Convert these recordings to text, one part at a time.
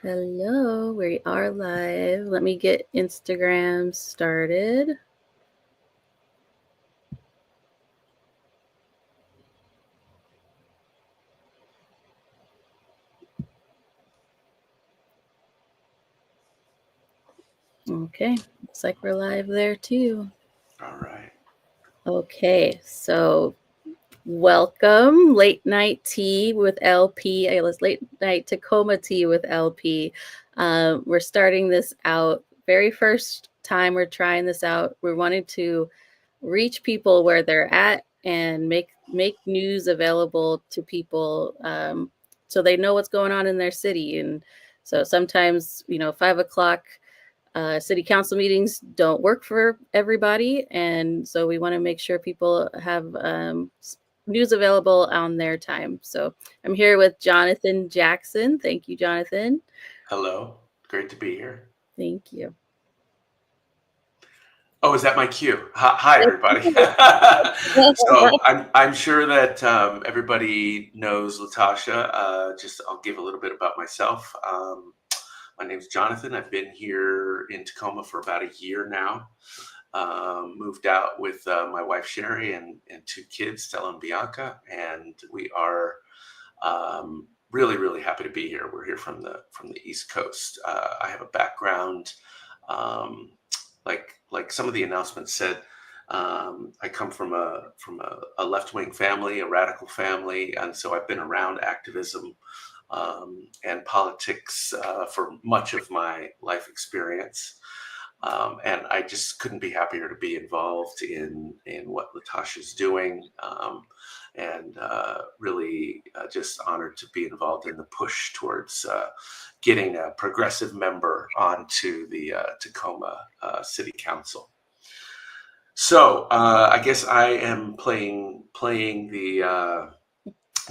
Hello, we are live. Let me get Instagram started. Okay, looks like we're live there too. All right. Okay, so welcome, Late Night Tea with LP. It was Late Night Tacoma Tea with LP. We're starting this out. Very first time we're trying this out. We're wanting to reach people where they're at and make news available to people, so they know what's going on in their city. And so sometimes 5 o'clock city council meetings don't work for everybody, and so we want to make sure people have news available on their time. So I'm here with Jonathan Jackson. Thank you, Jonathan. Hello. Great to be here. Thank you. Oh, is that my cue? Hi everybody. So I'm sure that everybody knows Latasha. Just I'll give a little bit about myself. My name's Jonathan. I've been here in Tacoma for about a year now. Moved out with my wife Sherry and two kids, Stella and Bianca, and we are really happy to be here. We're here from the East Coast. I have a background, like some of the announcements said. I come from a left-wing family, a radical family, and so I've been around activism and politics for much of my life experience. And I just couldn't be happier to be involved in what Latasha's doing, and really just honored to be involved in the push towards getting a progressive member onto the Tacoma City Council. So I guess I am playing the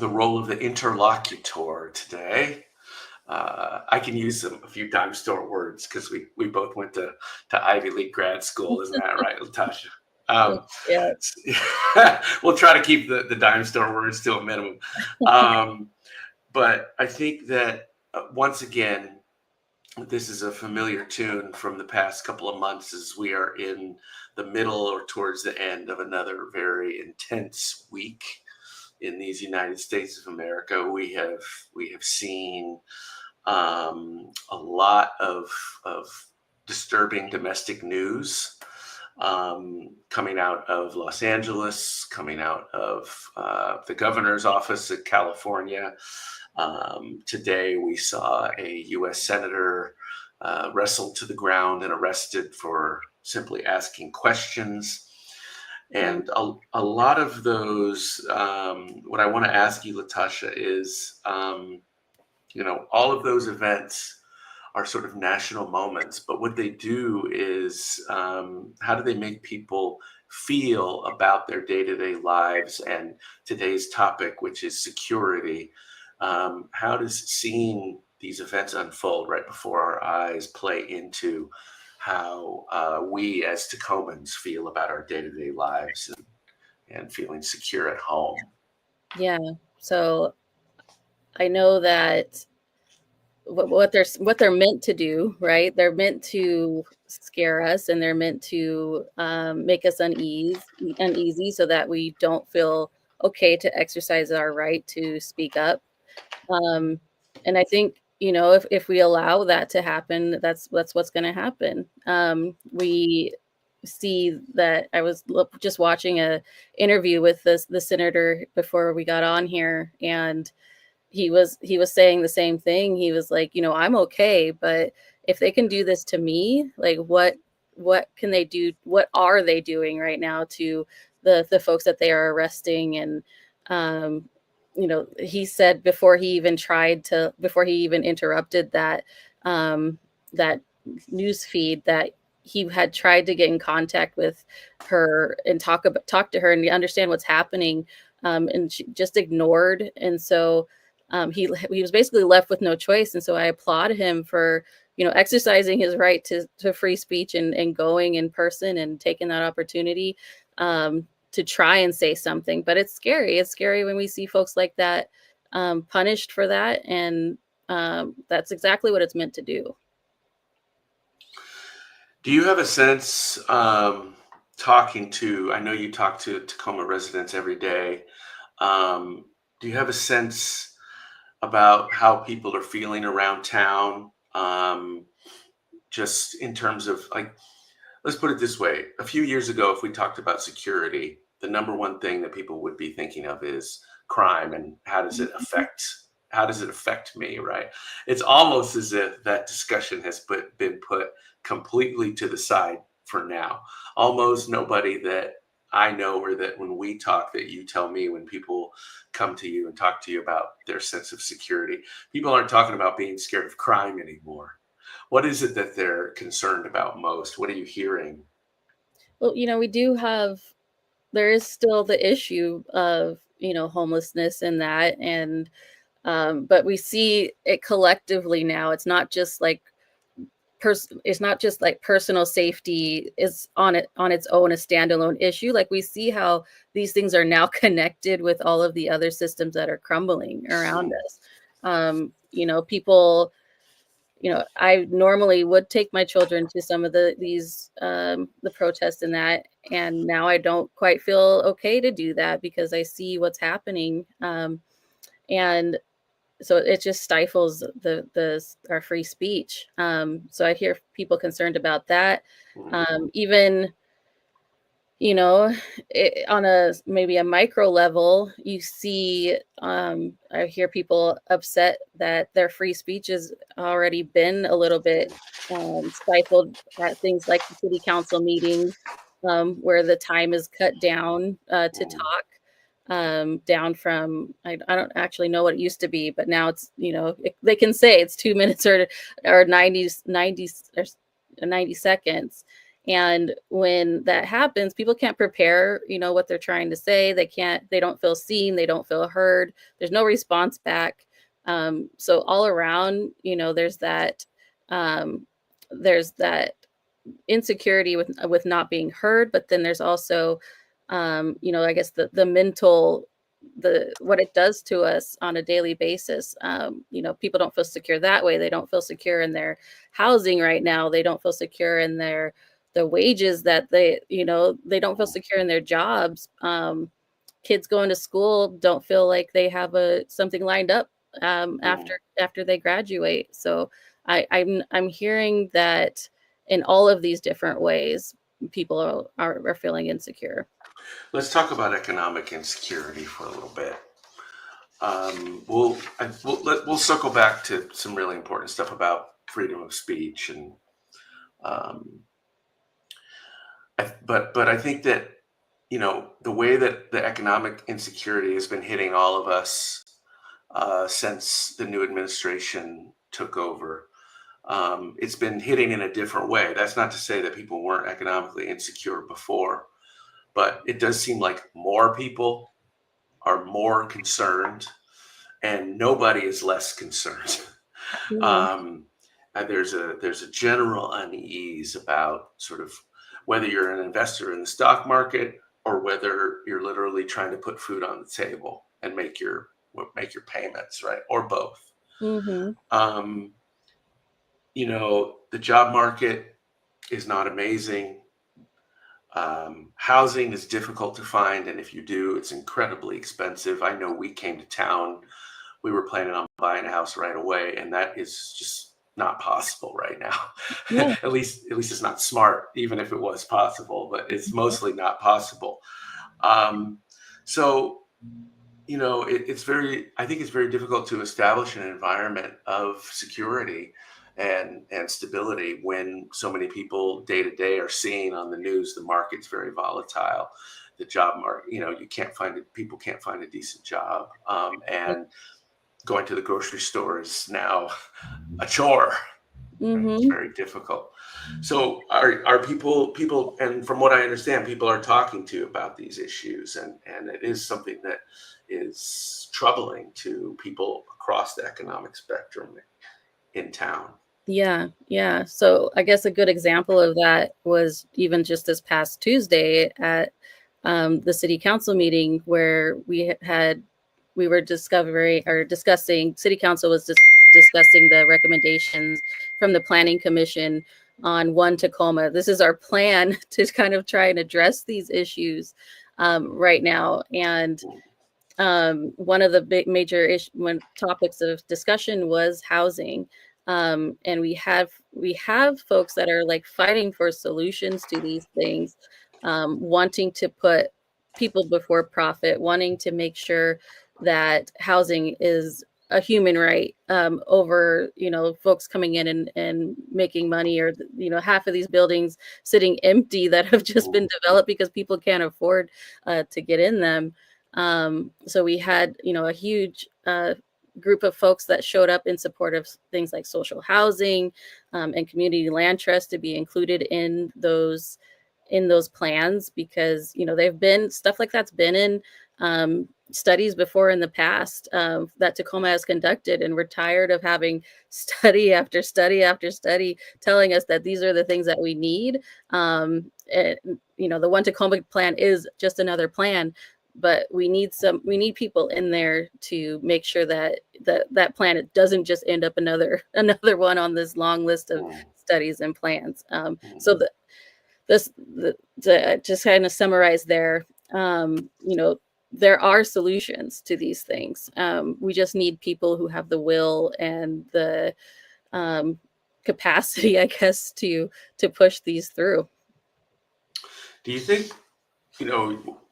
role of the interlocutor today. I can use a few dime store words because we both went to Ivy League grad school. Isn't that right, Latasha? Yeah. We'll try to keep the dime store words to a minimum. But I think that once again, this is a familiar tune from the past couple of months as we are in the middle or towards the end of another very intense week in these United States of America. We have seen a lot of disturbing domestic news coming out of Los Angeles, coming out of the governor's office in California. Today we saw a U.S. senator wrestled to the ground and arrested for simply asking questions. And a lot of those, what I want to ask you, Latasha, is, all of those events are sort of national moments, but what they do is, how do they make people feel about their day-to-day lives? And today's topic, which is security, how does seeing these events unfold right before our eyes play into how we as Tacomans feel about our day-to-day lives and feeling secure at home? Yeah. So I know that what they're meant to do, right? They're meant to scare us, and they're meant to make us uneasy, so that we don't feel okay to exercise our right to speak up. And I think if we allow that to happen, that's what's going to happen. We see that I was just watching a interview with the senator before we got on here, and he was saying the same thing. He was like, I'm okay, but if they can do this to me, like what can they do? What are they doing right now to the folks that they are arresting? And he said before he even interrupted that that news feed, that he had tried to get in contact with her and talk to her and understand what's happening, and she just ignored. And so he was basically left with no choice. And so I applaud him for exercising his right to free speech and going in person and taking that opportunity to try and say something. But it's scary. It's scary when we see folks like that punished for that. And that's exactly what it's meant to do. Do you have a sense, I know you talk to Tacoma residents every day. Do you have a sense about how people are feeling around town? Just in terms of like, let's put it this way. A few years ago, if we talked about security, the number one thing that people would be thinking of is crime and how does it affect me, right? It's almost as if that discussion has been put completely to the side for now. Almost nobody that I know or that when we talk that you tell me when people come to you and talk to you about their sense of security, people aren't talking about being scared of crime anymore. What is it that they're concerned about most? What are you hearing? Well, we do have, there is still the issue of, homelessness and that. And, but we see it collectively now. It's not just like personal safety is on its own a standalone issue. Like we see how these things are now connected with all of the other systems that are crumbling around us. People, I normally would take my children to some of the protests and that, and now I don't quite feel okay to do that because I see what's happening. And so it just stifles the our free speech. So I hear people concerned about that. Even, you know, on a maybe a micro level, you see, I hear people upset that their free speech has already been a little bit stifled at things like the city council meetings, where the time is cut down to Mhm. talk, down from, I don't actually know what it used to be, but now it's, they can say it's 2 minutes or 90 or 90 seconds. And when that happens, people can't prepare, what they're trying to say. They don't feel seen, they don't feel heard. There's no response back. So all around, um, there's that insecurity with not being heard, but then there's also, I guess the mental, the what it does to us on a daily basis. People don't feel secure that way. They don't feel secure in their housing right now. They don't feel secure in the wages that they don't feel secure in their jobs. Kids going to school don't feel like they have something lined up Mhm. after they graduate. So I'm hearing that in all of these different ways, people are feeling insecure. Let's talk about economic insecurity for a little bit. We'll circle back to some really important stuff about freedom of speech and um, but I think that the way that the economic insecurity has been hitting all of us since the new administration took over. It's been hitting in a different way. That's not to say that people weren't economically insecure before, but it does seem like more people are more concerned, and nobody is less concerned. Yeah. um, and there's a general unease about sort of whether you're an investor in the stock market or whether you're literally trying to put food on the table and make your payments, right? Or both. Mm-hmm. Um, the job market is not amazing. Housing is difficult to find, and if you do, it's incredibly expensive. I know we came to town. We were planning on buying a house right away, and that is just not possible right now. Yeah. At least it's not smart, even if it was possible, but it's mostly not possible. Um, so I think it's very difficult to establish an environment of security and stability when so many people day to day are seeing on the news the market's very volatile. The job market, you can't find it. People can't find a decent job, and going to the grocery store is now a chore. Right? It's Mm-hmm. very difficult. So are people, and from what I understand, people are talking to you about these issues, and it is something that is troubling to people across the economic spectrum in town. Yeah, yeah. So I guess a good example of that was even just this past Tuesday at the city council meeting where we were discovering or discussing. City council was just discussing the recommendations from the Planning Commission on One Tacoma. This is our plan to kind of try and address these issues right now. And one of the big major topics of discussion was housing. And we have folks that are like fighting for solutions to these things, wanting to put people before profit, wanting to make sure that housing is a human right, over, folks coming in and making money, or, half of these buildings sitting empty that have just been developed because people can't afford to get in them. So we had, a huge group of folks that showed up in support of things like social housing, and community land trust to be included in those plans, because they've been stuff like that's been in studies before in the past, that Tacoma has conducted, and we're tired of having study after study after study telling us that these are the things that we need. And, the One Tacoma plan is just another plan, but we need people in there to make sure that that plan doesn't just end up another one on this long list of studies and plans. So to just kind of summarize there, there are solutions to these things. We just need people who have the will and the capacity, I guess, to push these through. Do you think,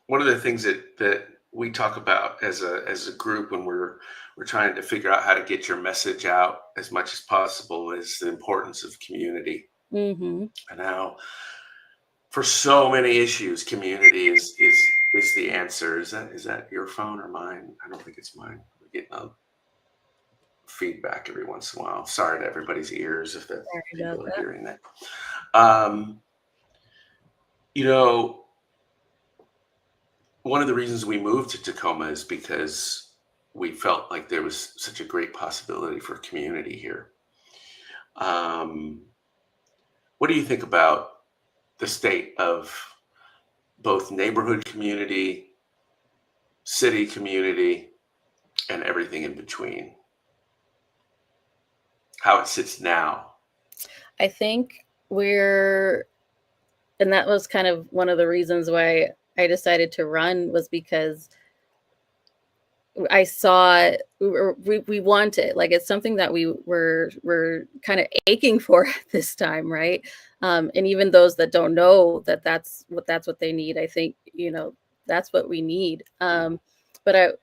one of the things that we talk about as a group when we're trying to figure out how to get your message out as much as possible is the importance of community. Mm-hmm. And how for so many issues, community is the answer. Is that your phone or mine? I don't think it's mine. We're getting a feedback every once in a while. Sorry to everybody's ears if that people are hearing that. One of the reasons we moved to Tacoma is because we felt like there was such a great possibility for community here. What do you think about the state of both neighborhood community, city community, and everything in between? How it sits now? I think and that was kind of one of the reasons why I decided to run, was because I saw we want it. Like, it's something that we're kind of aching for at this time, right? And even those that don't know that that's what they need, I think that's what we need. But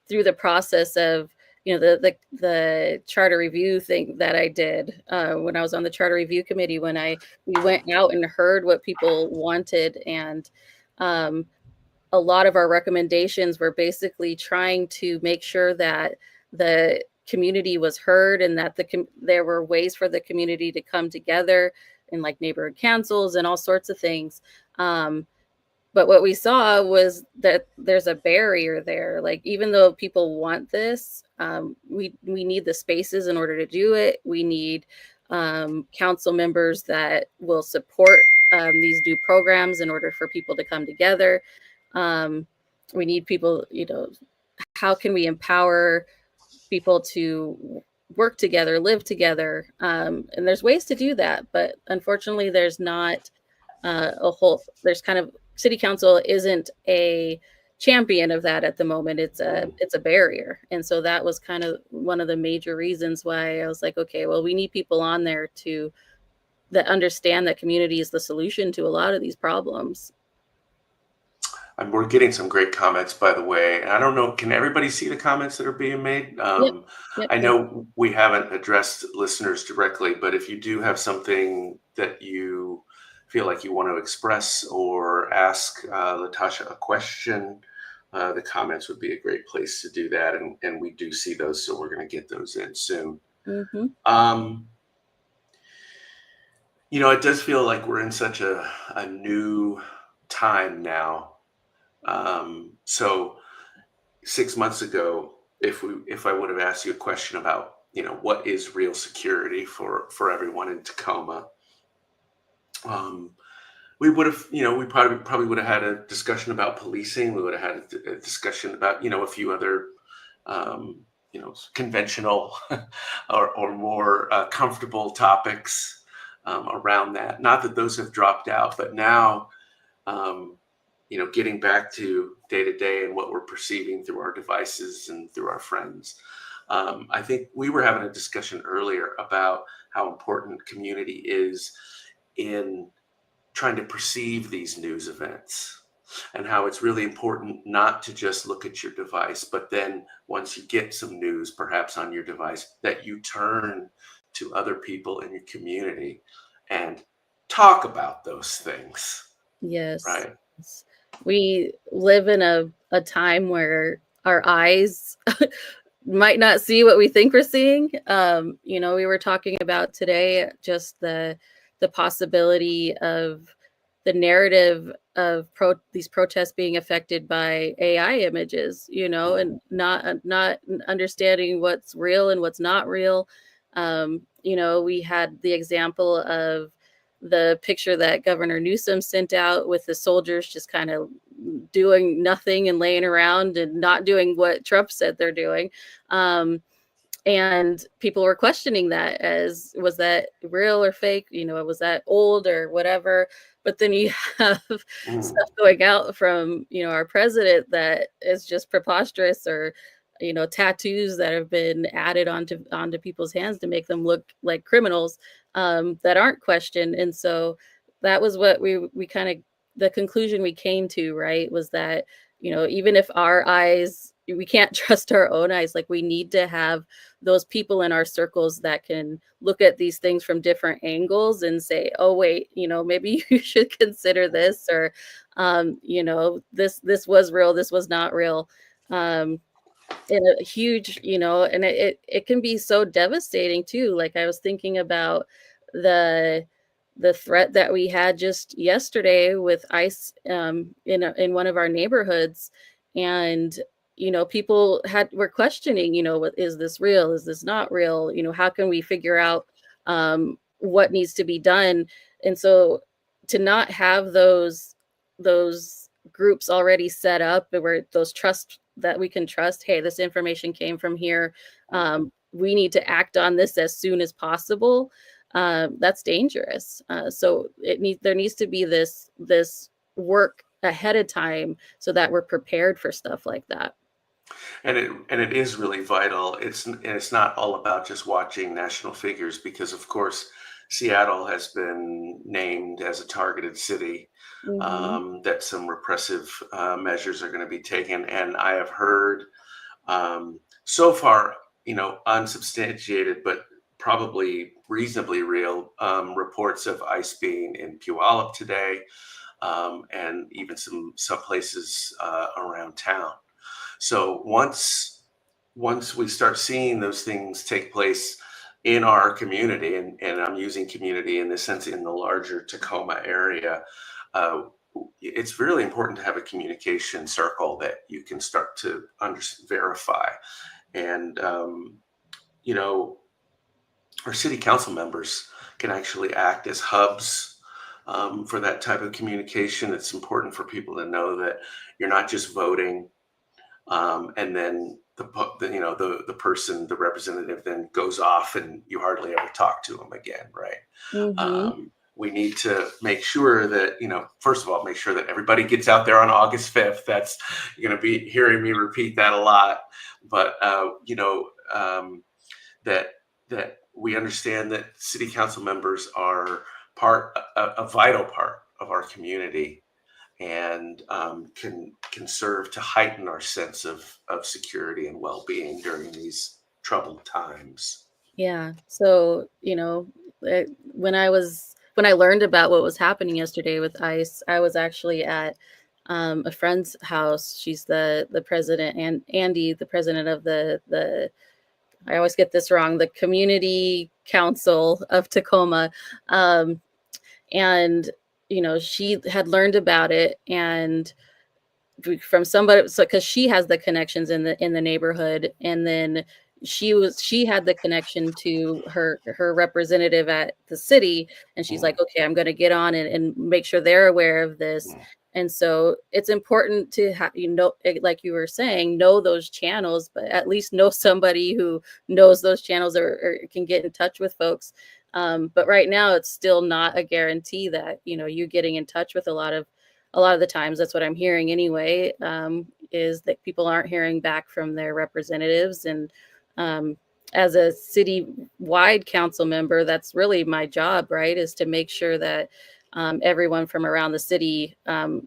through the process of the charter review thing that I did, when I was on the charter review committee, when we went out and heard what people wanted, and a lot of our recommendations were basically trying to make sure that the community was heard, and that there were ways for the community to come together in like neighborhood councils and all sorts of things. But what we saw was that there's a barrier there. Like, even though people want this, we need the spaces in order to do it. We need council members that will support these new programs in order for people to come together. We need people, how can we empower people to work together, live together? And there's ways to do that, but unfortunately there's not there's kind of, city council isn't a champion of that at the moment. It's a barrier. And so that was kind of one of the major reasons why I was like, okay, well, we need people on there that understand that community is the solution to a lot of these problems. And we're getting some great comments, by the way. And I don't know, can everybody see the comments that are being made? Yep, I know we haven't addressed listeners directly, but if you do have something that you feel like you want to express or ask Latasha a question, the comments would be a great place to do that. And we do see those, so we're going to get those in soon. Mm-hmm. It does feel like we're in such a new time now. So 6 months ago, if I would have asked you a question about, what is real security for everyone in Tacoma, we would have, we probably would have had a discussion about policing. We would have had a discussion about, a few other conventional or more comfortable topics around that. Not that those have dropped out, but now, getting back to day to day and what we're perceiving through our devices and through our friends. I think we were having a discussion earlier about how important community is in trying to perceive these news events, and how it's really important not to just look at your device, but then once you get some news, perhaps on your device, that you turn to other people in your community and talk about those things, Yes. right? Yes. We live in a time where our eyes might not see what we think we're seeing. We were talking about today just the possibility of the narrative of these protests being affected by AI images, Mm, and not understanding what's real and what's not real. We had the example of the picture that Governor Newsom sent out with the soldiers just kind of doing nothing and laying around and not doing what Trump said they're doing. Um, and people were questioning that, as was that real or fake, was that old or whatever. But then you have mm. stuff going out from our president that is just preposterous, or tattoos that have been added onto people's hands to make them look like criminals, that aren't questioned. And so that was what we kind of, the conclusion we came to, right, was that even if our eyes, we can't trust our own eyes, like we need to have those people in our circles that can look at these things from different angles and say, oh wait, maybe you should consider this, or this was real, this was not real. In a huge, and it can be so devastating too. Like, I was thinking about the threat that we had just yesterday with ICE, in one of our neighborhoods. And people were questioning, what is this real, is this not real, how can we figure out what needs to be done. And so to not have those groups already set up, where those trust, that we can trust, hey, this information came from here, we need to act on this as soon as possible, that's dangerous. So there needs to be this work ahead of time so that we're prepared for stuff like that. And it is really vital. It's not all about just watching national figures, because of course Seattle has been named as a targeted city, Hmm. that some repressive measures are going to be taken. And I have heard, so far, unsubstantiated but probably reasonably real, reports of ICE being in Puyallup today, and even some places around town. So once we start seeing those things take place in our community, and I'm using community in this sense in the larger Tacoma area, uh, it's really important to have a communication circle that you can start to verify. And you know, our city council members can actually act as hubs for that type of communication. It's important for people to know that you're not just voting, and then the person, the representative, then goes off and you hardly ever talk to them again, right? Hmm. We need to make sure that, first of all, make sure that everybody gets out there on August 5th. That's, you're going to be hearing me repeat that a lot, but that we understand that city council members are a vital part of our community, and can serve to heighten our sense of security and well-being during these troubled times. Yeah. So, when I learned about what was happening yesterday with ICE, I was actually at a friend's house. She's the president, and Andy, the president of the I always get this wrong, the Community Council of Tacoma. Um, and she had learned about it, and from somebody, so because she has the connections in the neighborhood, and then she had the connection to her representative at the city, and she's Mm, like, okay, I'm going to get on and make sure they're aware of this. mm, And so it's important to have, like you were saying, know those channels, but at least know somebody who knows those channels, or can get in touch with folks. But right now, it's still not a guarantee that, you getting in touch with a lot of the times, that's what I'm hearing anyway, is that people aren't hearing back from their representatives. And um, as a city-wide council member, that's really my job, right? Is to make sure that everyone from around the city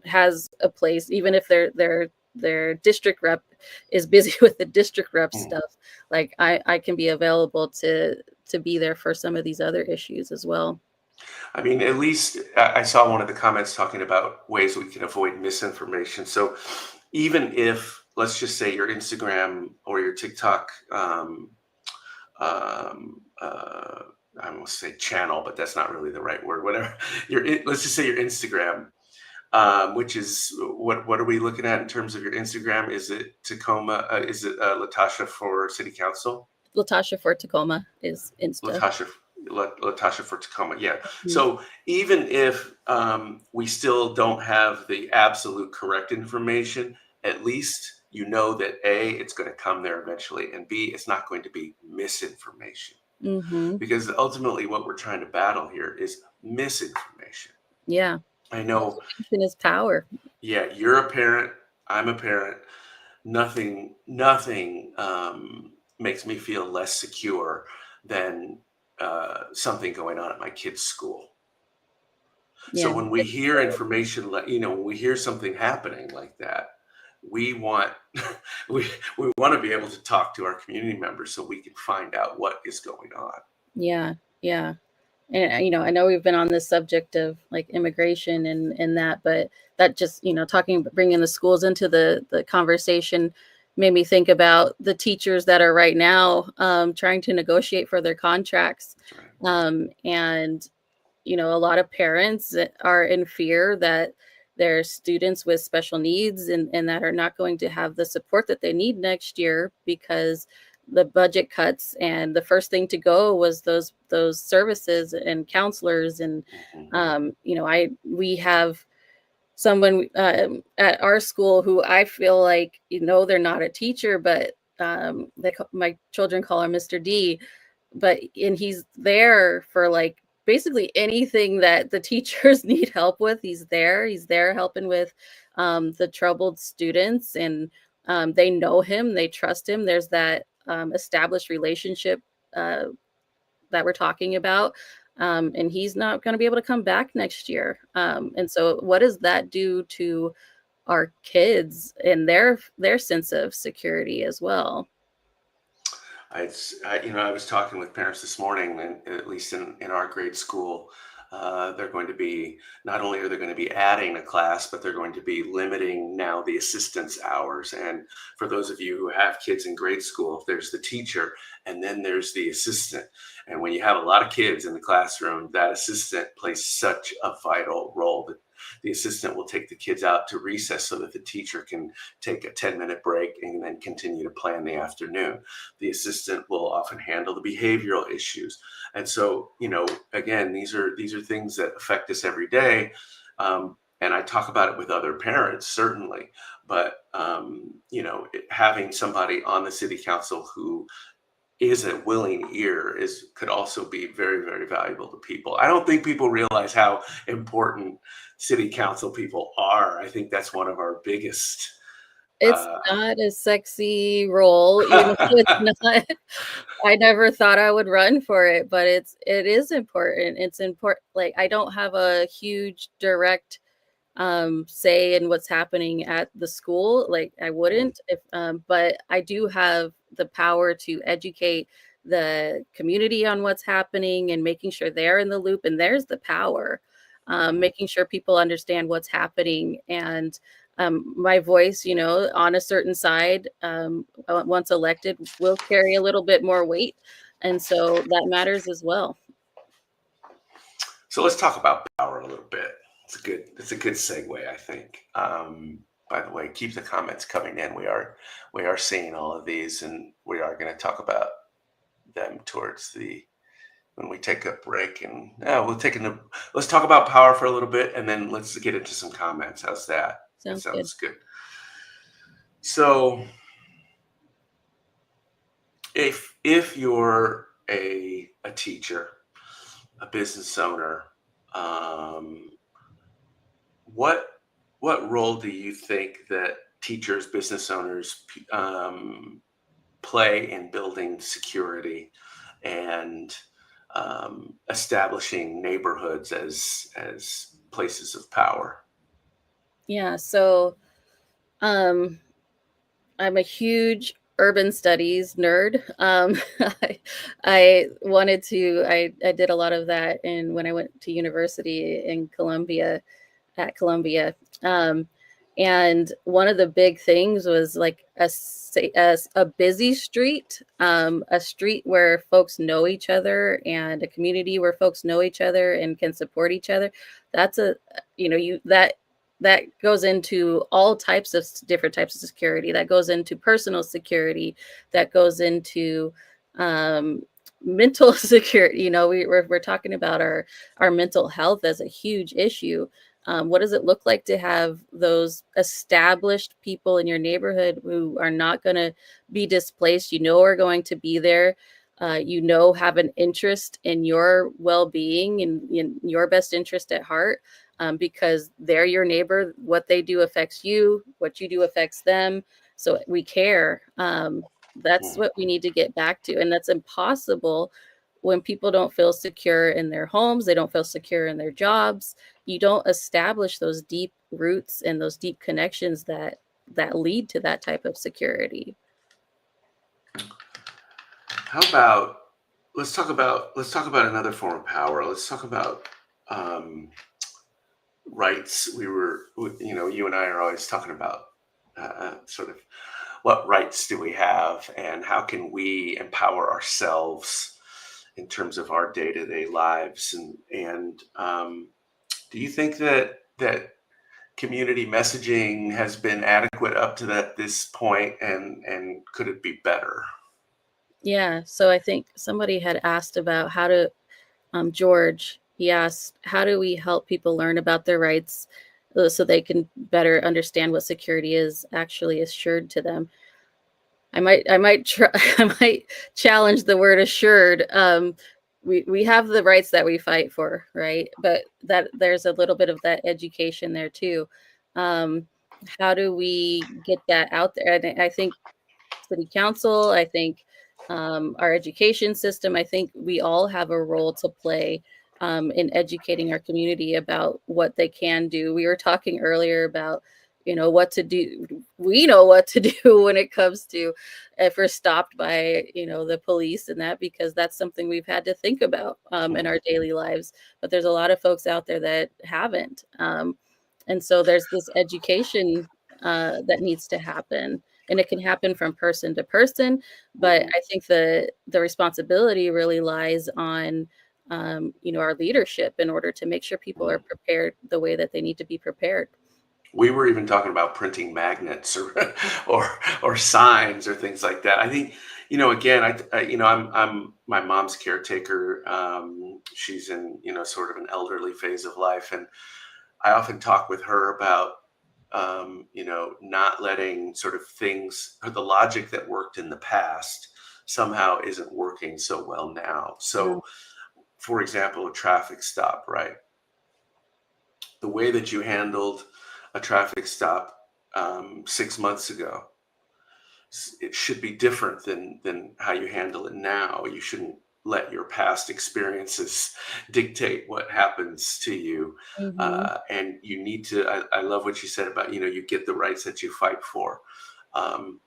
has a place, even if their district rep is busy with the district rep Mm. stuff. Like I can be available to be there for some of these other issues as well. I mean, at least I saw one of the comments talking about ways we can avoid misinformation. So even if, let's just say, your Instagram or your TikTok, I almost say channel, but that's not really the right word. Whatever let's just say your Instagram, which is what are we looking at in terms of your Instagram? Is it Tacoma? Is it Latasha for City Council? Latasha for Tacoma is Insta. Latasha, Latasha for Tacoma. Yeah. Mhm. So even if we still don't have the absolute correct information, at least you know that A, it's going to come there eventually, and B, it's not going to be misinformation. Mhm. Because ultimately, what we're trying to battle here is misinformation. Yeah. I know, Information is power. yeah, you're a parent, I'm a parent. Nothing makes me feel less secure than something going on at my kid's school. So Yeah. when we It's hear information, like, when we hear something happening like that, we want we we want to be able to talk to our community members so we can find out what is going on. Yeah. Yeah. And I know we've been on this subject of like immigration and that, but that just, bringing the schools into the conversation made me think about the teachers that are right now trying to negotiate for their contracts. That's right. And a lot of parents that are in fear that their students with special needs and that are not going to have the support that they need next year because the budget cuts, and the first thing to go was those services and counselors. And Mhm. I we have someone at our school who I feel like, they're not a teacher, but my children call him Mr. D. But and he's there for like basically anything that the teachers need help with. He's there helping with the troubled students. And they know him, they trust him. There's that established relationship uh, that we're talking about. And he's not going to be able to come back next year. And so, what does that do to our kids and their sense of security as well? I was talking with parents this morning, and at least in our grade school, they're going to be, not only are they going to be adding a class, but they're going to be limiting now the assistance hours. And for those of you who have kids in grade school, there's the teacher and then there's the assistant. And when you have a lot of kids in the classroom, that assistant plays such a vital role. That the assistant will take the kids out to recess so that the teacher can take a 10-minute break and then continue to plan the afternoon. The assistant will often handle the behavioral issues. And so, again, these are things that affect us every day. And I talk about it with other parents, certainly. But having somebody on the city council who is a willing ear could also be very, very valuable to people. I don't think people realize how important city council people are. I think that's one of our biggest. It's Uh, not a sexy role, it's not. I never thought I would run for it, but it is important. It's important. Like, I don't have a huge direct say in what's happening at the school. Like, I wouldn't, if but I do have the power to educate the community on what's happening and making sure they're in the loop. And there's the power, making sure people understand what's happening. And my voice, on a certain side, once elected, will carry a little bit more weight. And so that matters as well. So let's talk about power a little bit. It's a good segue, I think. By the way, keep the comments coming in. We are seeing all of these, and we are going to talk about them towards the when we take a break, and let's talk about power for a little bit, and then let's get into some comments. How's that? That Sounds good. sounds good. So if you're a teacher, a business owner, um, what what role do you think that teachers, business owners play in building security and establishing neighborhoods as places of power? Yeah. So um, I'm a huge urban studies nerd. I, I wanted to. I did a lot of that, in when I went to university in Columbia, at Columbia. Um, and one of the big things was like a busy street, a street where folks know each other, and a community where folks know each other and can support each other. That's a, you that goes into all types of different types of security. That goes into personal security. That goes into um, mental security. We're talking about our mental health as a huge issue. What does it look like to have those established people in your neighborhood who are not going to be displaced? Are going to be there. Have an interest in your well-being and in your best interest at heart, because they're your neighbor. What they do affects you. What you do affects them. So we care. That's Hmm. what we need to get back to, and that's impossible when people don't feel secure in their homes. They don't feel secure in their jobs. You don't establish those deep roots and those deep connections that lead to that type of security. How about let's talk about another form of power. Let's talk about um, rights. You and I are always talking about sort of what rights do we have, and how can we empower ourselves in terms of our day-to-day lives, and do you think that community messaging has been adequate up to this point, and could it be better? Yeah. So I think somebody had asked about how to, George, he asked, how do we help people learn about their rights, so they can better understand what security is actually assured to them? I might try, I might challenge the word assured. We have the rights that we fight for, right? But that there's a little bit of that education there too. Um, how do we get that out there? And I think city council, I think our education system, I think we all have a role to play in educating our community about what they can do. We were talking earlier about, what to do. We know what to do when it comes to if we're stopped by, the police and that, because that's something we've had to think about in our daily lives. But there's a lot of folks out there that haven't. And so there's this education that needs to happen, and it can happen from person to person. But Mhm. I think the responsibility really lies on our leadership, in order to make sure people are Mhm. prepared the way that they need to be prepared. We were even talking about printing magnets or or signs or things like that. I think, again, I'm my mom's caretaker. She's in, sort of an elderly phase of life, and I often talk with her about not letting sort of things, or the logic that worked in the past somehow isn't working so well now. Yeah. So, for example, a traffic stop, right? The way that you handled a traffic stop 6 months ago, it should be different than how you handle it now. You shouldn't let your past experiences dictate what happens to you. Hmm. And you need to. I love what you said about, you get the rights that you fight for.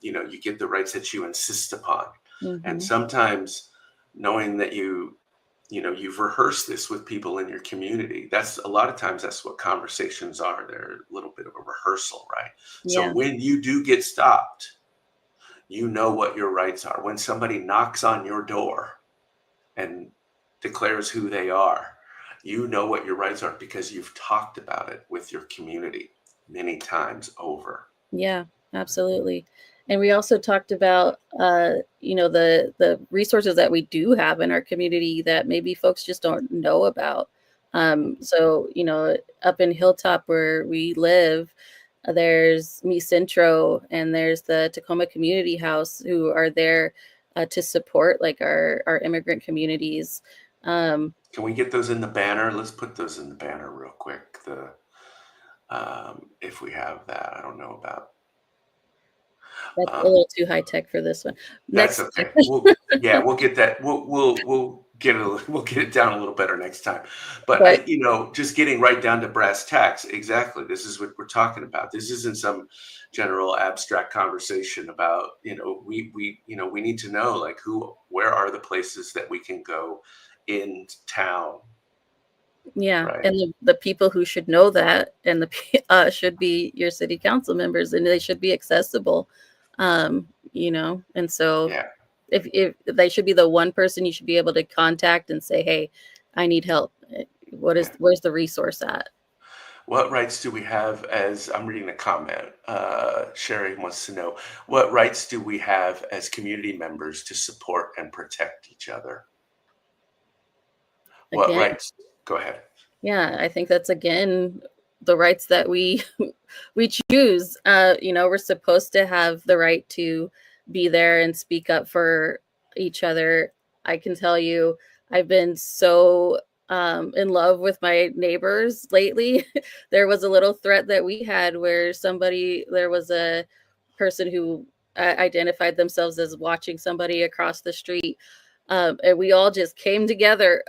You get the rights that you insist upon. And Hmm. sometimes knowing that you've rehearsed this with people in your community. That's a lot of times that's what conversations are. They're a little bit of a rehearsal, right? So Yeah. when you do get stopped, you know what your rights are. When somebody knocks on your door and declares who they are, you know what your rights are because you've talked about it with your community many times over. Yeah, absolutely. And we also talked about, the resources that we do have in our community that maybe folks just don't know about. So, up in Hilltop where we live, there's Me Centro and there's the Tacoma Community House who are there to support like our immigrant communities. Um, Can we get those in the banner? Let's put those in the banner real quick. If we have that, I don't know about. that's a Um, little too high tech for this one. that's Next, okay. We'll get that. We'll get it. We'll get it down a little better next time. But but just getting right down to brass tacks. Exactly. This is what we're talking about. This isn't some general abstract conversation about, we need to know like where are the places that we can go in town, yeah, right? and the people who should know that and should be your city council members, and they should be accessible. And so Yeah. if they should be the one person you should be able to contact and say, "Hey, I need help. Yeah. Where's the resource at?" What rights do we have as I'm reading a comment? Sherry wants to know what rights do we have as community members to support and protect each other? What Again, rights? Go ahead. yeah, I think that's again the rights that we we choose. We're supposed to have the right to be there and speak up for each other. I can tell you, I've been so in love with my neighbors lately. There was a little threat that we had where there was a person who identified themselves as watching somebody across the street. And we all just came together.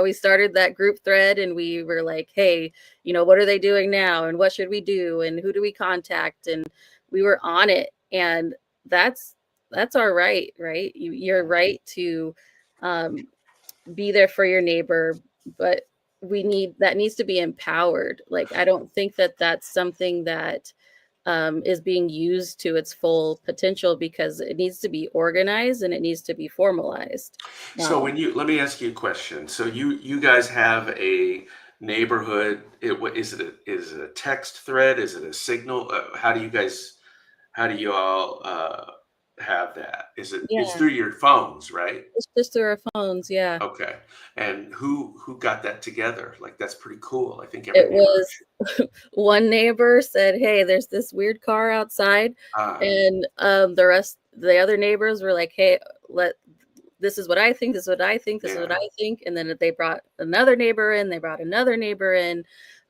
We started that group thread and we were like, hey, what are they doing now? And what should we do? And who do we contact? And we were on it. And that's our right, right? You're right to um, be there for your neighbor, but that needs to be empowered. Like, I don't think that that's something that is being used to its full potential because it needs to be organized and it needs to be formalized. So Um, let me ask you a question. So you guys have a neighborhood. Is it a text thread? Is it a signal? How do you all have that? It's yeah, through your phones, right? it's just through our phones. Yeah. Okay. And who got that together? Like that's pretty cool. I think every It neighbor was one neighbor said, "Hey, there's this weird car outside," ah, and the other neighbors were like, "Hey, let this is what I think. This is what I think. This is what yeah. I think." And then they brought another neighbor in. They brought another neighbor in,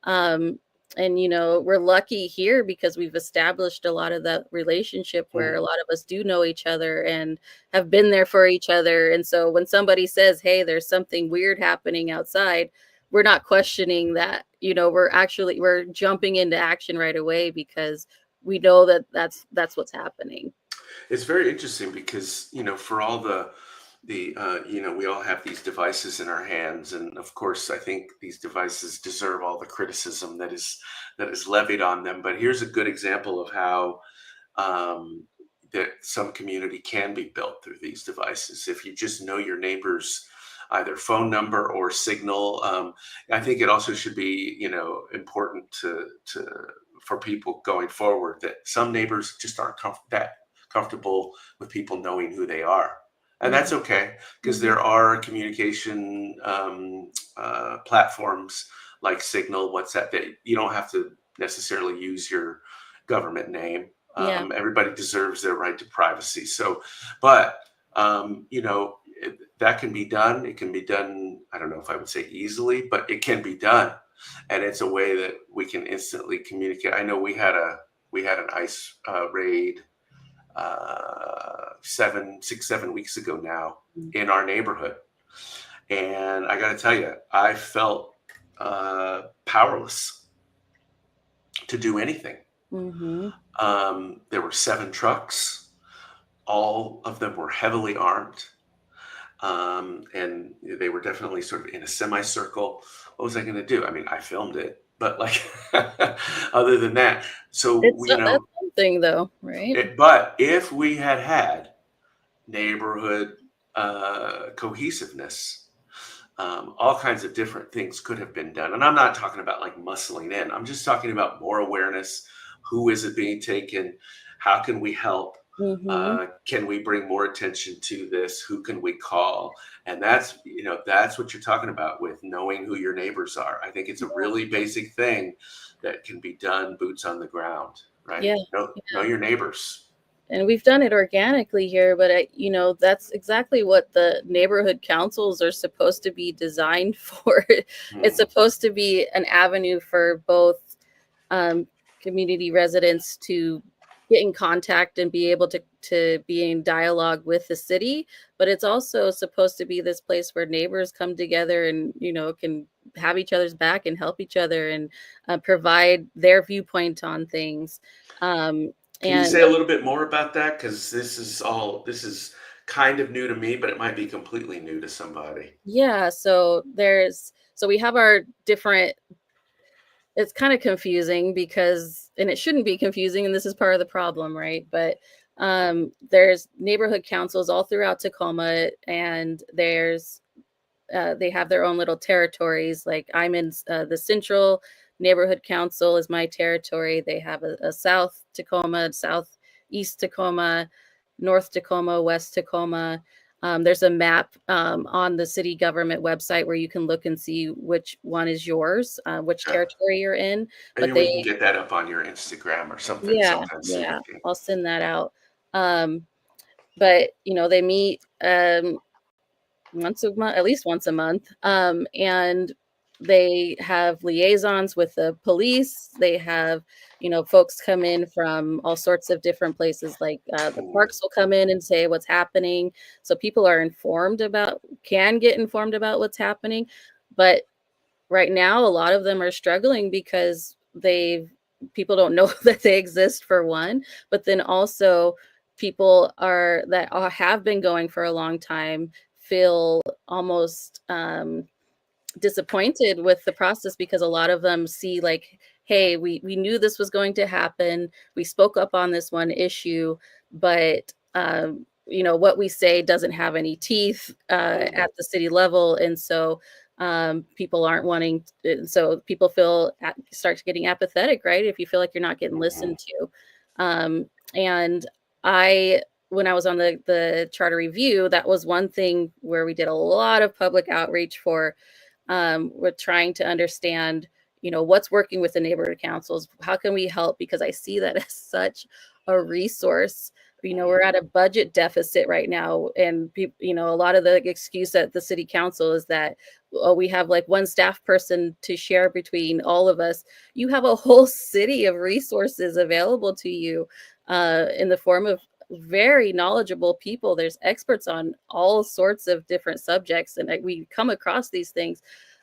um, and we're lucky here because we've established a lot of that relationship where a Mm. lot of us do know each other and have been there for each other. And so when somebody says, "Hey, there's something weird happening outside," we're not questioning that. We're jumping into action right away because we know that that's what's happening. It's very interesting because for all we all have these devices in our hands, and of course, I think these devices deserve all the criticism that is levied on them. But here's a good example of how um, that some community can be built through these devices. If you just know your neighbor's either phone number or signal, I think it also should be important to for people going forward that some neighbors just aren't that comfortable with people knowing who they are. And Mhm, that's okay because mhm. there are communication platforms like Signal, WhatsApp that you don't have to necessarily use your government name. Yeah. Everybody deserves their right to privacy. So, but that can be done. It can be done. I don't know if I would say easily, but it can be done, and it's a way that we can instantly communicate. I know we had an ice raid 7 weeks ago now Mm. in our neighborhood, and I got to tell you, I felt powerless to do anything. Mhm. There were 7 trucks. All of them were heavily armed, and they were definitely sort of in a semicircle. What was I going to do? I mean, I filmed it, but like, other than that, so That's something though, right? but if we had had neighborhood cohesiveness, all kinds of different things could have been done. And I'm not talking about like muscling in. I'm just talking about more awareness. Who is it being taken? How can we help? Mhm. Can we bring more attention to this? Who can we call? And that's what you're talking about with knowing who your neighbors are. I think it's a really basic thing that can be done boots on the ground, right? Yeah. Know your neighbors. And we've done it organically here, but that's exactly what the neighborhood councils are supposed to be designed for. It's Hmm. supposed to be an avenue for both um, community residents to get in contact and be able to be in dialogue with the city, but it's also supposed to be this place where neighbors come together and can have each other's back and help each other and provide their viewpoint on things. Um, Can you and say a little bit more about that? Because this is kind of new to me, but it might be completely new to somebody. Yeah, so we have our different. It's kind of confusing because, and it shouldn't be confusing, and this is part of the problem, right? But there's neighborhood councils all throughout Tacoma, and they have their own little territories. Like I'm in the Central Neighborhood Council is my territory. They have a South Tacoma, Southeast Tacoma, North Tacoma, West Tacoma. There's a map on the city government website where you can look and see which one is yours, which Okay. territory you're in. Maybe But we can get that up on your Instagram or something yeah, sometime soon. yeah, I'll send that out. Um, but they meet once a month, at least once a month. And they have liaisons with the police. They have, folks come in from all sorts of different places. Like the Mm, parks will come in and say what's happening. So people can get informed about what's happening. But right now, a lot of them are struggling because people don't know that they exist for one, but then also have been going for a long time feel almost disappointed with the process because a lot of them see like, hey, we knew this was going to happen. We spoke up on this one issue, but what we say doesn't have any teeth mhm, at the city level, and so people aren't wanting. So people start getting apathetic, right? If you feel like you're not getting mhm, listened to, and I when I was on the charter review, that was one thing where we did a lot of public outreach for. We're trying to understand, what's working with the neighborhood councils. How can we help? Because I see that as such a resource. We're mhm, at a budget deficit right now, and a lot of the excuse at the city council is that, oh, we have like one staff person to share between all of us. You have a whole city of resources available to you in the form of very knowledgeable people. There's experts on all sorts of different subjects, and we come across these things,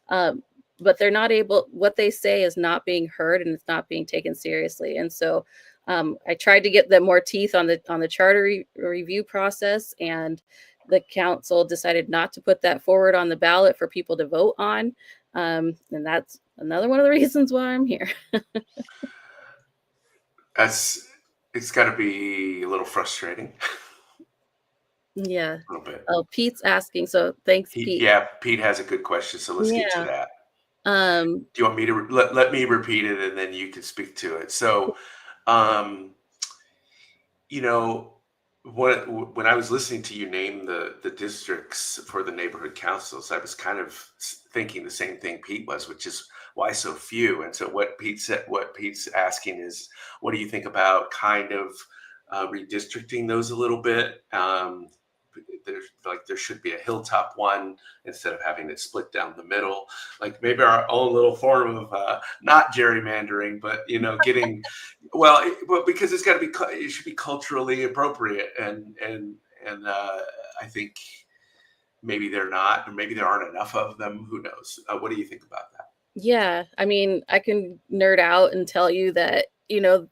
um, but they're not able. What they say is not being heard, and it's not being taken seriously. And so, I tried to get them more teeth on the charter review process, and the council decided not to put that forward on the ballot for people to vote on. And that's another one of the reasons why I'm here. That's it's got to be a little frustrating, Yeah. a little bit. Oh, Pete's asking. So thanks, Pete. Yeah, Pete has a good question, so let's get to Yeah. that. Um, Do you want me to let me repeat it and then you can speak to it? So, um, you know, when I was listening to you name the districts for the neighborhood councils, I was kind of thinking the same thing Pete was, which is why so few. And so what Pete's asking is, what do you think about kind of redistricting those a little bit? There's like there should be a hilltop one instead of having it split down the middle. Like maybe our own little form of not gerrymandering, but getting well, but because it's got to be, it should be culturally appropriate, and I think maybe they're not, or maybe there aren't enough of them. Who knows? What do you think about that? yeah, I mean, I can nerd out and tell you that,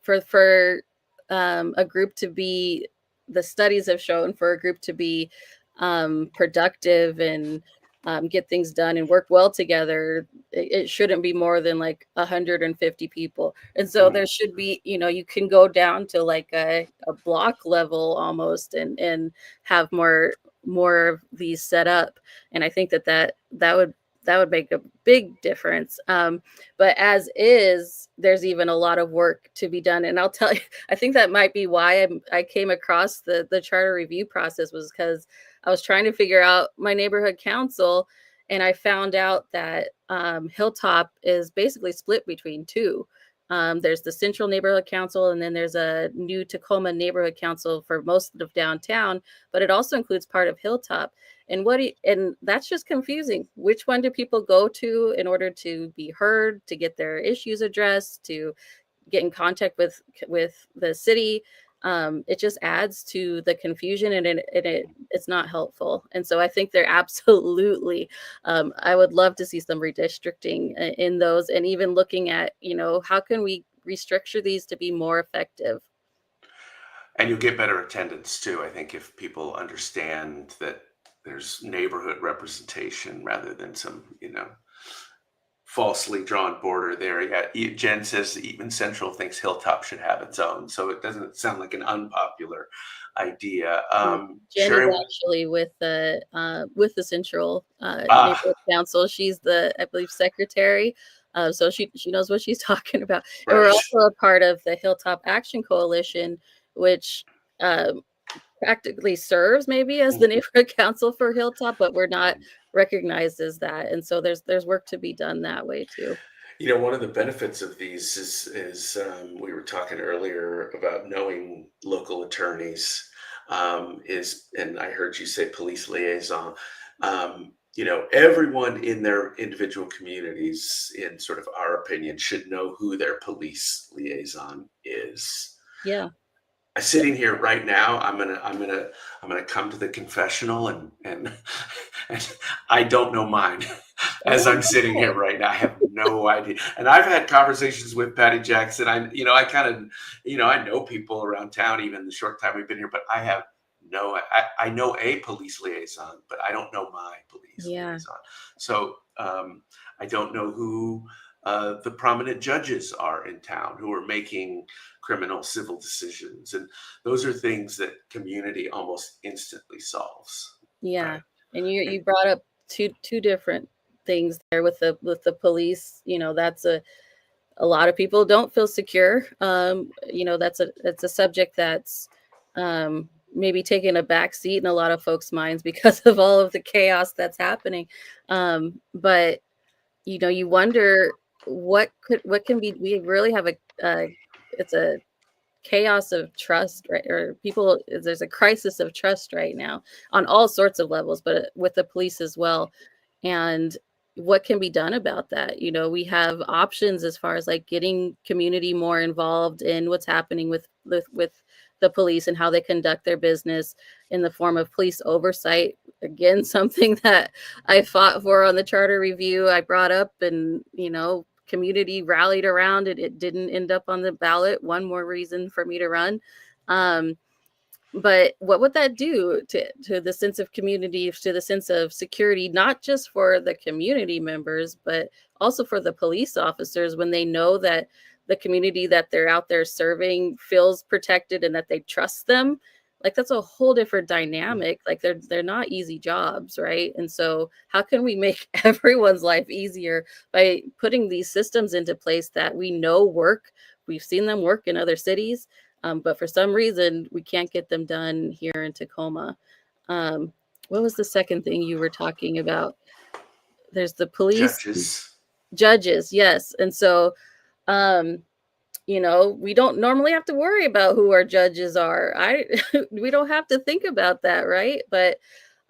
for a group to be, the studies have shown for a group to be productive and get things done and work well together, it shouldn't be more than like 150 people. And so Mhm. there should be, you can go down to like a block level almost and have more of these set up. And I think that would that would make a big difference. But as is, there's even a lot of work to be done. And I'll tell you, I think that might be why I came across the charter review process, was because I was trying to figure out my neighborhood council, and I found out that Hilltop is basically split between two. There's the Central Neighborhood Council, and then there's a new Tacoma Neighborhood Council for most of downtown, but it also includes part of Hilltop. And that's just confusing. Which one do people go to in order to be heard, to get their issues addressed, to get in contact with the city? It just adds to the confusion, and it's not helpful. And so I think they're absolutely, I would love to see some redistricting in those, and even looking at, how can we restructure these to be more effective? And you'll get better attendance too, I think, if people understand that there's neighborhood representation rather than some, falsely drawn border there. Yeah, Jen says even Central thinks Hilltop should have its own, so it doesn't sound like an unpopular idea. Jen is Sherry, actually with the Central ah, Neighborhood Council. She's the, I believe, secretary. So she knows what she's talking about. And we're right. also a part of the Hilltop Action Coalition, which um, practically serves maybe as the neighborhood council for Hilltop, but we're not recognized as that. And so there's work to be done that way too. One of the benefits of these is we were talking earlier about knowing local attorneys. And I heard you say police liaison. Everyone in their individual communities, in sort of our opinion, should know who their police liaison is. Yeah. Sitting here right now, I'm gonna come to the confessional, and and I don't know mine. As Oh, I'm sitting here okay. right now, I have no idea. And I've had conversations with Patty Jackson. I kind of, I know people around town, even the short time we've been here, but I have no, I know a police liaison, but I don't know my police Yeah. liaison. So I don't know who the prominent judges are in town who are making criminal civil decisions. And those are things that community almost instantly solves. Yeah. Right. And you And brought up two different things there with the police. That's a lot of people don't feel secure. That's a subject that's maybe taking a back seat in a lot of folks' minds because of all of the chaos that's happening. But you wonder what can be. We really have it's a chaos of trust, right? Or people, there's a crisis of trust right now on all sorts of levels, but with the police as well. And what can be done about that? We have options as far as like getting community more involved in what's happening with the police and how they conduct their business in the form of police oversight. Again, something that I fought for on the charter review. I brought up, and community rallied around it. It didn't end up on the ballot. One more reason for me to run. Um, but what would that do to the sense of community, to the sense of security, not just for the community members, but also for the police officers, when they know that the community that they're out there serving feels protected and that they trust them? Like, that's a whole different dynamic. Like, they're not easy jobs, right? And so how can we make everyone's life easier by putting these systems into place that we know work? We've seen them work in other cities, but for some reason, we can't get them done here in Tacoma. Um, what was the second thing you were talking about? There's the police judges. judges, yes. And so, um, we don't normally have to worry about who our judges are. We don't have to think about that, right? But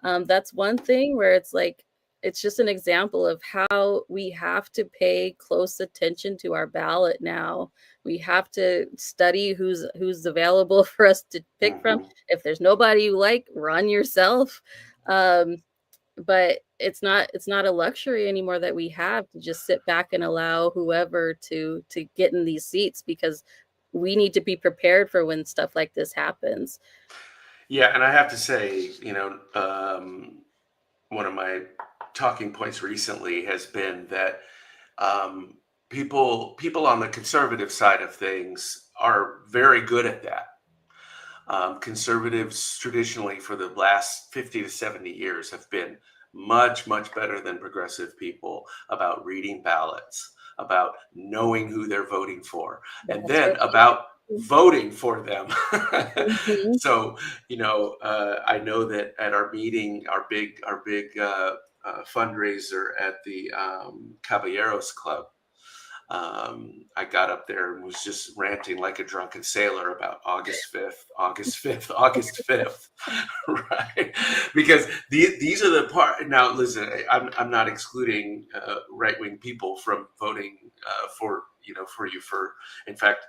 that's one thing where it's like, it's just an example of how we have to pay close attention to our ballot now. We have to study who's available for us to pick from. Mhm. If there's nobody you like, run yourself. Um, but it's not a luxury anymore that we have to just sit back and allow whoever to get in these seats, because we need to be prepared for when stuff like this happens. Yeah, and I have to say, one of my talking points recently has been that um, people on the conservative side of things are very good at that. Conservatives traditionally for the last 50 to 70 years have been much, much better than progressive people about reading ballots, about knowing who they're voting for, and That's then right. about voting for them. Mhm. So, I know that at our meeting, our big fundraiser at the Caballeros Club, I got up there and was just ranting like a drunken sailor about August 5th, August 5th, August 5th, right? Because these are the part. Now, listen, I'm not excluding right wing people from voting for you. In fact,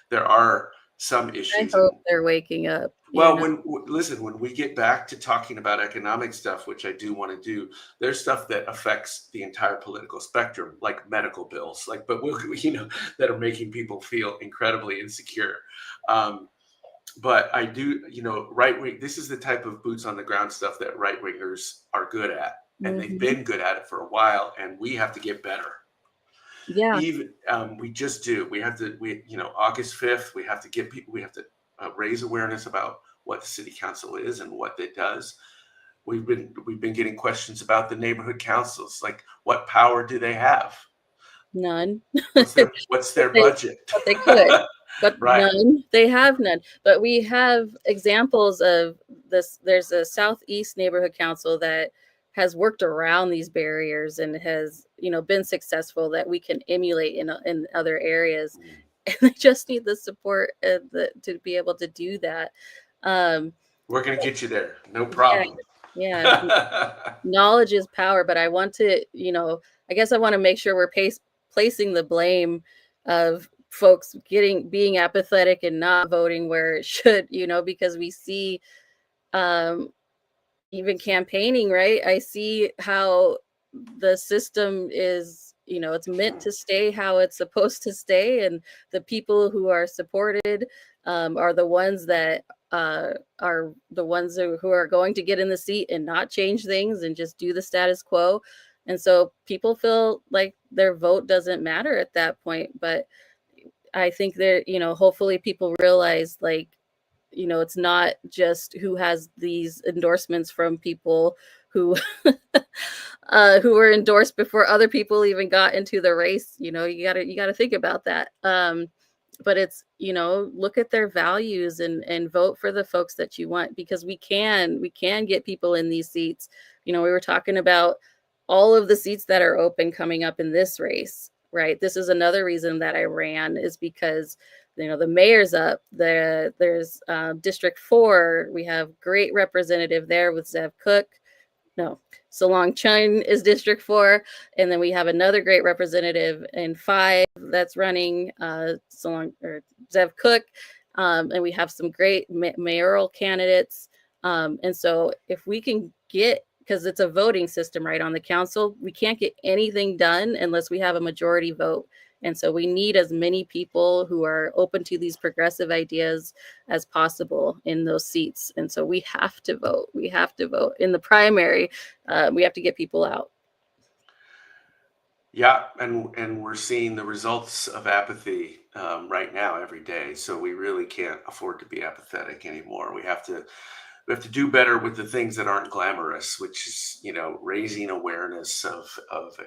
there are some I issues, hope and they're waking up, you well, know? listen, when we get back to talking about economic stuff, which I do want to do, there's stuff that affects the entire political spectrum, like medical bills, but that are making people feel incredibly insecure. Um, but I do, right wing. This is the type of boots on the ground stuff that right wingers are good at, and they've Mhm. been good at it for a while, and we have to get better. Yeah, Even we just do. We have to. August 5th. We have to get people. We have to raise awareness about what the city council is and what it does. We've been getting questions about the neighborhood councils, like what power do they have? none. What's their They budget? but they could, but Right. none. They have none. But we have examples of this. There's a Southeast Neighborhood Council that has worked around these barriers and has, been successful that we can emulate in other areas. And they just need the support to be able to do that. Um, We're gonna get you there. No yeah, problem. yeah. Knowledge is power, but I want to, I guess I want to make sure we're placing the blame of folks being apathetic and not voting where it should, because we see um even campaigning, right? I see how the system is, it's meant to stay how it's supposed to stay, and the people who are supported are the ones that are the ones who are going to get in the seat and not change things and just do the status quo. And so people feel like their vote doesn't matter at that point. But I think that, hopefully people realize, like, it's not just who has these endorsements from people who who were endorsed before other people even got into the race. You gotta think about that. But it's, look at their values and vote for the folks that you want, because we can get people in these seats. We were talking about all of the seats that are open coming up in this race, right? This is another reason that I ran, is because the mayor's up there. There's District 4. We have great representative there with Zev Cook. No, Salong Chun is District 4. And then we have another great representative in 5 that's running, Zev Cook. And we have some great mayoral candidates. And so if we can get, because it's a voting system, right, on the council, we can't get anything done unless we have a majority vote. And so we need as many people who are open to these progressive ideas as possible in those seats. And so we have to vote. We have to vote in the primary. We have to get people out. Yeah, and we're seeing the results of apathy right now every day. So we really can't afford to be apathetic anymore. We have to do better with the things that aren't glamorous, which is raising awareness of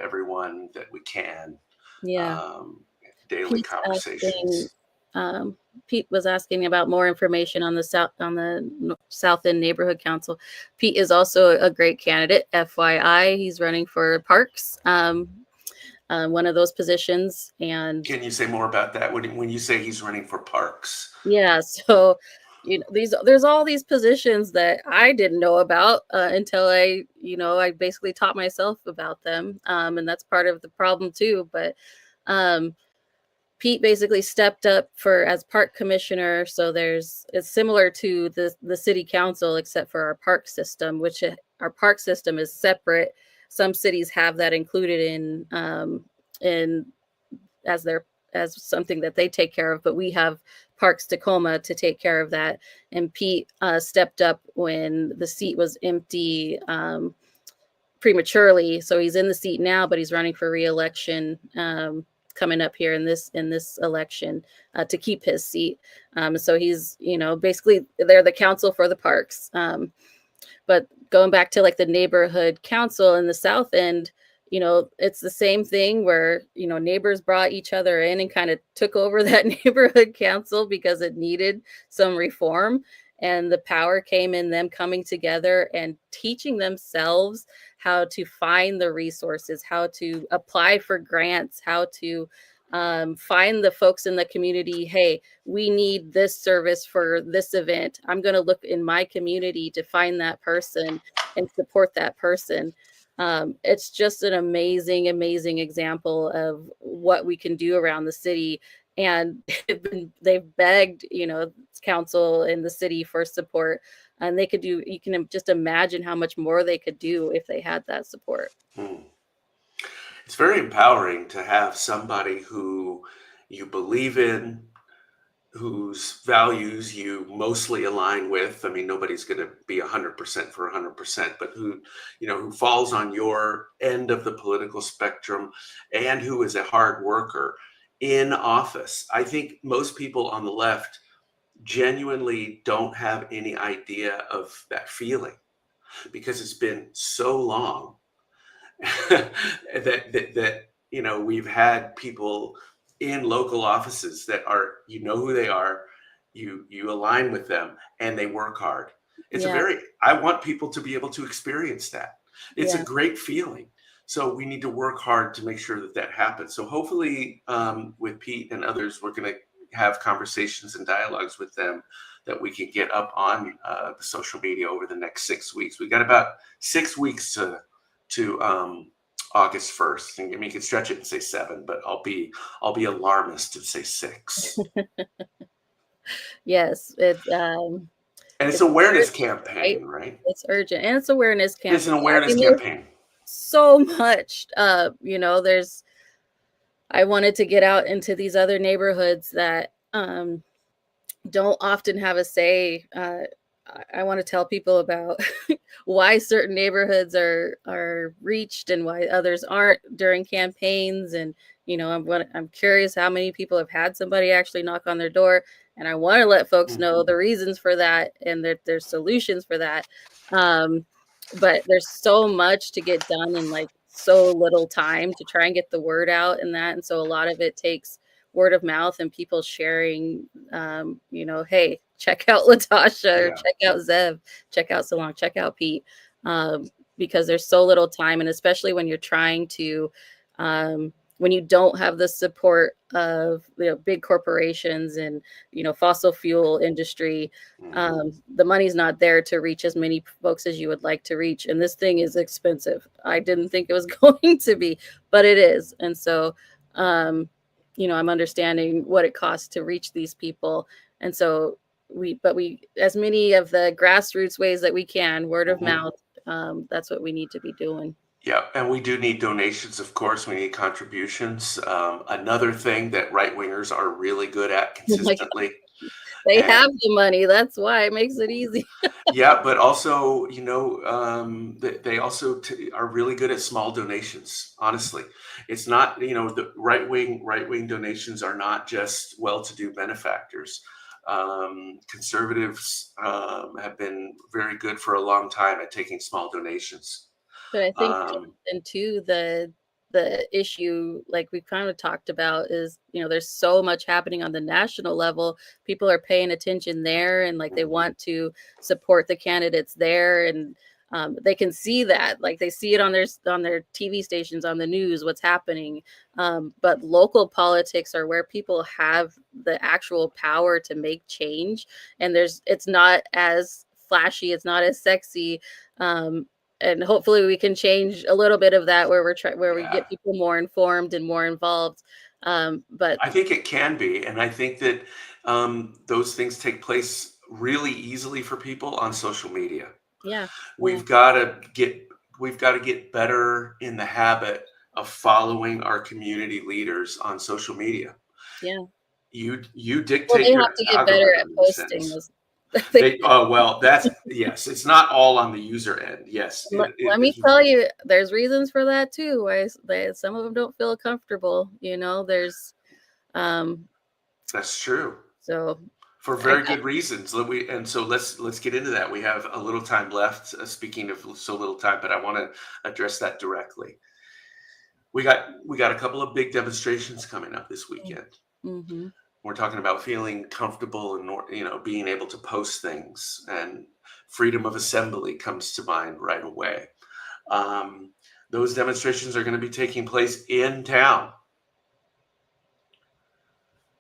everyone that we can. Yeah. Um, Daily Pete's asking, conversations. um, Pete was asking about more information on the South End Neighborhood Council. Pete is also a great candidate. FYI, he's running for Parks, one of those positions. And Can you say more about that when you say he's running for parks? yeah, so there's all these positions that I didn't know about until I basically taught myself about them, and that's part of the problem too. But um, Pete basically stepped up for as park commissioner. So it's similar to the city council, except for our park system, which our park system is separate. Some cities have that included in as their as something that they take care of, but we have Parks Tacoma to take care of that. And Pete stepped up when the seat was empty prematurely, so he's in the seat now, but he's running for reelection. coming up here in this election to keep his seat. So he's, basically they're the council for the parks. But going back to like the neighborhood council in the South End, it's the same thing where, neighbors brought each other in and kind of took over that neighborhood council because it needed some reform. And the power came in them coming together and teaching themselves how to find the resources, how to apply for grants, how to find the folks in the community. Hey, we need this service for this event. I'm going to look in my community to find that person and support that person. It's just an amazing, amazing example of what we can do around the city. And they've begged, council in the city for support, and they could do. You can just imagine how much more they could do if they had that support. It's very empowering to have somebody who you believe in, whose values you mostly align with. I mean, nobody's going to be 100% for 100%, but who falls on your end of the political spectrum and who is a hard worker in office. I think most people on the left genuinely don't have any idea of that feeling because it's been so long that we've had people in local offices that are, who they are, you align with them and they work hard. I want people to be able to experience that. It's a great feeling. So we need to work hard to make sure that happens. So hopefully with Pete and others, we're going to have conversations and dialogues with them that we can get up on the social media over the next 6 weeks. We got about 6 weeks to August 1st. I mean, you can stretch it and say 7, but I'll be alarmist and say 6. Yes, and it's awareness campaign, right? It's urgent, and it's awareness campaign. It's an awareness campaign. So much, there's. I wanted to get out into these other neighborhoods that don't often have a say. I want to tell people about why certain neighborhoods are reached and why others aren't during campaigns. And I'm curious how many people have had somebody actually knock on their door, and I want to let folks know the reasons for that and there's solutions for that. But there's so much to get done in like so little time to try and get the word out in that, and so a lot of it takes word of mouth and people sharing, hey, check out Latasha, or check out Zev, check out Salon, check out Pete, because there's so little time. And especially when you're trying to, when you don't have the support of big corporations and fossil fuel industry, the money's not there to reach as many folks as you would like to reach. And this thing is expensive. I didn't think it was going to be, but it is. And so I'm understanding what it costs to reach these people. And so we as many of the grassroots ways that we can, word of mouth, that's what we need to be doing. Yeah, and we do need donations, of course. We need contributions. Another thing that right-wingers are really good at consistently. They have the money. That's why it makes it easy. Yeah, but also, they also are really good at small donations. Honestly, it's not, the right-wing donations are not just well-to-do benefactors. Conservatives have been very good for a long time at taking small donations. But I think, and too, the issue, like we kind of talked about, is there's so much happening on the national level. People are paying attention there, and like they want to support the candidates there, and they can see that, like they see it on their TV stations, on the news, what's happening. But local politics are where people have the actual power to make change, and it's not as flashy, it's not as sexy. And hopefully we can change a little bit of that where we get people more informed and more involved. But I think it can be. And I think that those things take place really easily for people on social media. Yeah. We've got to get better in the habit of following our community leaders on social media. Yeah. You dictate. Well, they have to get better at posting Well, that's yes. It's not all on the user end. Yes, Let me tell you, there's reasons for that too. Why some of them don't feel comfortable. There's that's true. so For I, very good reasons. So let's get into that. We have a little time left. Speaking of so little time, but I want to address that directly. We got a couple of big demonstrations coming up this weekend. mm-hmm. We're talking about feeling comfortable and being able to post things, and freedom of assembly comes to mind right away. Those demonstrations are going to be taking place in town.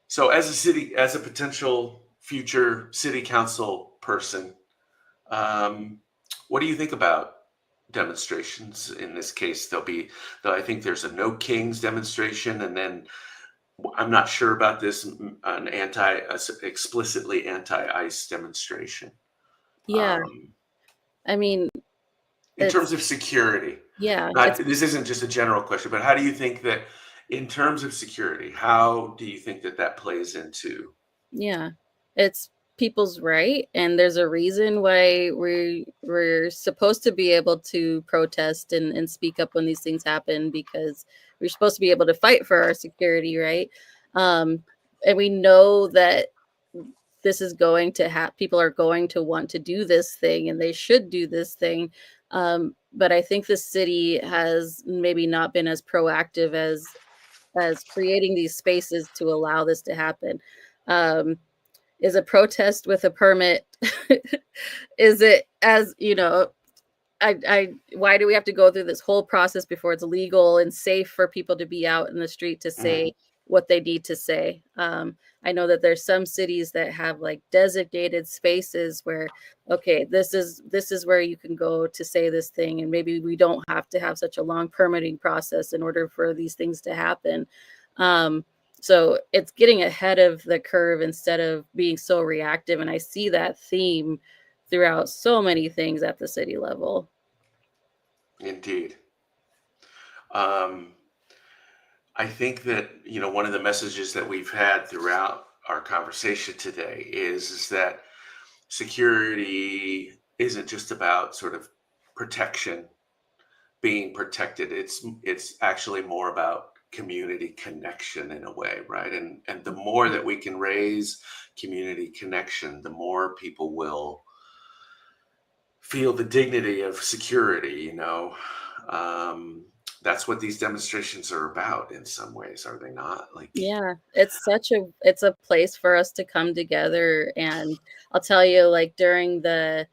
So as a potential future city council person, what do you think about demonstrations? In this case, I think there's a No Kings demonstration, and then I'm not sure about this, an explicitly anti-ICE demonstration. Yeah, I mean, In terms of security, yeah, this isn't just a general question, but how do you think that, in terms of security, how do you think that plays into? yeah, it's people's right, and there's a reason why we're supposed to be able to protest and speak up when these things happen, because we're supposed to be able to fight for our security, right? And we know that this is going to happen. People are going to want to do this thing, and they should do this thing. But I think the city has maybe not been as proactive as creating these spaces to allow this to happen. Is a protest with a permit? Is it, as why do we have to go through this whole process before it's legal and safe for people to be out in the street to say what they need to say? I know that there's some cities that have like designated spaces where, okay, this is where you can go to say this thing, and maybe we don't have to have such a long permitting process in order for these things to happen. So it's getting ahead of the curve instead of being so reactive, and I see that theme throughout so many things at the city level. Indeed. I think that, one of the messages that we've had throughout our conversation today is that security isn't just about sort of protection, being protected. It's actually more about community connection in a way, right? And the more that we can raise community connection, the more people will feel the dignity of security. That's what these demonstrations are about in some ways, are they not? Yeah, it's a place for us to come together. And I'll tell you, like during the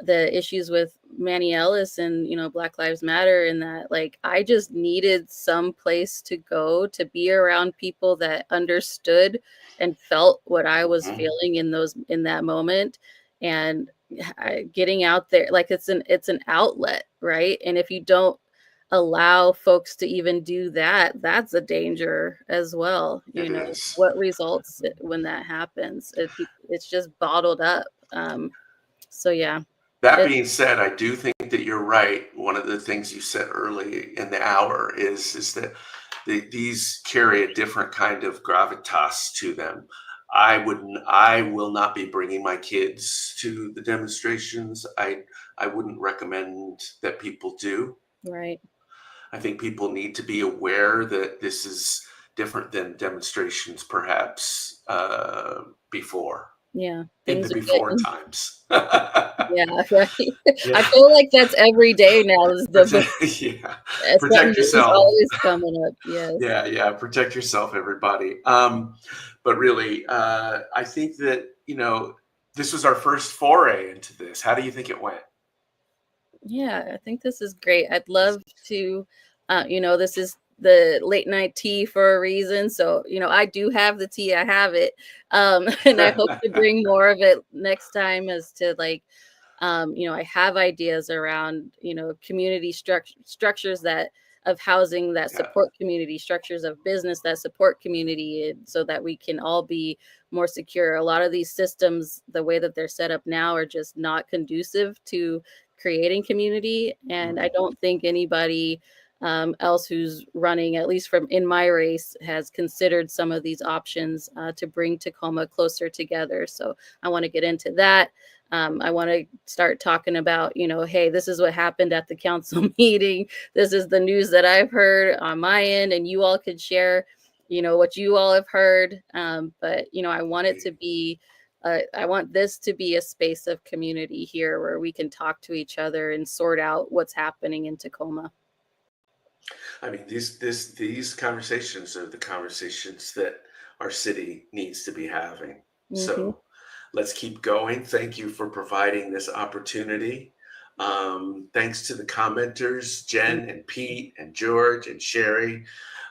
issues with Manny Ellis and Black Lives Matter, and that, like, I just needed some place to go to be around people that understood and felt what I was Mhm. feeling in that moment. And getting out there, like, it's an outlet, right? And if you don't allow folks to even do that, that's a danger as well. It is. What results when that happens? It's just bottled up. So yeah. That It, being said, I do think that you're right. One of the things you said early in the hour is that these carry a different kind of gravitas to them. I will not be bringing my kids to the demonstrations. I wouldn't recommend that people do. right. I think people need to be aware that this is different than demonstrations, perhaps before, Yeah. in the Things are before getting, times. yeah, right. Yeah. I feel like that's every day now. Is the Yeah. something Protect new is yourself. always coming up. Yes. Yeah, yeah. Protect yourself, everybody. But really, I think that, this was our first foray into this. How do you think it went? Yeah, I think this is great. I'd love to, this is the late night tea for a reason. So, I do have the tea, I have it. And I hope to bring more of it next time, as to like, I have ideas around, community structures that of housing that Yeah. support community, structures of business that support community, so that we can all be more secure. A lot of these systems, the way that they're set up now, are just not conducive to creating community. And I Mhm. don't think anybody else who's running, at least from in my race, has considered some of these options to bring Tacoma closer together. So I want to get into that. I want to start talking about, hey, this is what happened at the council meeting. This is the news that I've heard on my end, and you all could share, what you all have heard. But, I want it to be, I want this to be a space of community here where we can talk to each other and sort out what's happening in Tacoma. I mean, these conversations are the conversations that our city needs to be having. Hmm. So let's keep going. Thank you for providing this opportunity. Thanks to the commenters, Jen and Pete and George and Sherry.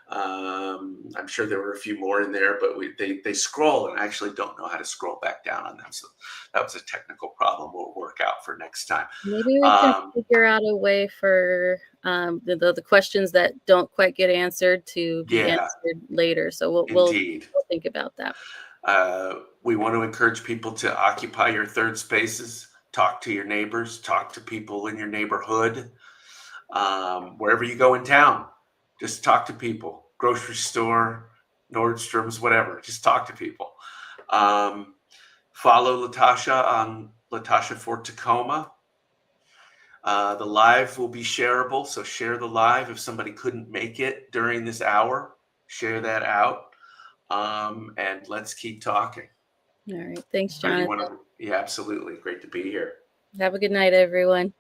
I'm sure there were a few more in there, but they scroll and I actually don't know how to scroll back down on them. So that was a technical problem. We'll work out for next time. Maybe we can Um, figure out a way for the questions that don't quite get answered to be yeah, answered later. So indeed. we'll think about that. We want to encourage people to occupy your third spaces, talk to your neighbors, talk to people in your neighborhood, wherever you go in town. Just talk to people, grocery store, Nordstrom's, whatever. Just talk to people. Follow Latasha on Latasha for Tacoma. The live will be shareable, so share the live. If somebody couldn't make it during this hour, share that out. And let's keep talking. All right. Thanks, You Jonathan. want to? Yeah, absolutely. Great to be here. Have a good night, everyone.